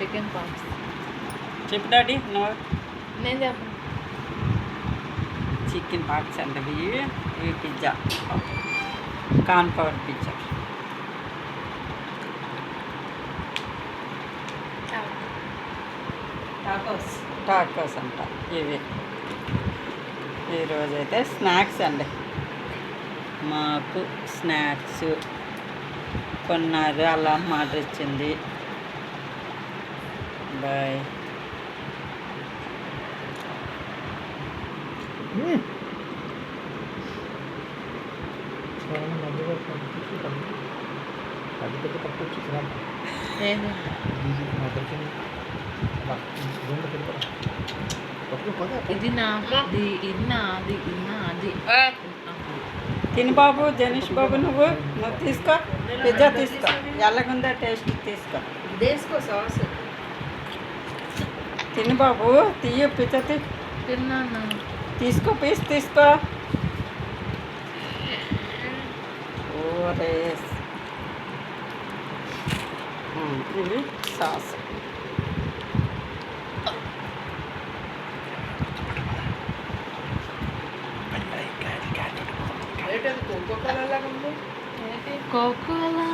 Chicken pops. చెప్పు daddy నువ్వు. నేను చెప్పను. చికెన్ పాప్స్ అంటే ఇవి pizza, corn power pizza. Tacos అంట ఇవి. ఈరోజైతే స్నాక్స్ అండి, మాకు స్నాక్స్ కొన్నారు. అలా మాట ఇచ్చింది. బాయ్. ఇది నాది, ఇది నాది, ఇది నాది. తిని బాబు, జనీష్ బాబు నువ్వు తీసుకో, పిజ్జా తీసుకో. ఎలాగుందా టేస్ట్ తీసుకో. దేసుకో సాస్. తిని బాబు, తీయ పిజ్జా తిన్నాను. తీసుకో, పీస్ తీసుకో. ఓరేస్ ఇవి సాస్. కోకోలా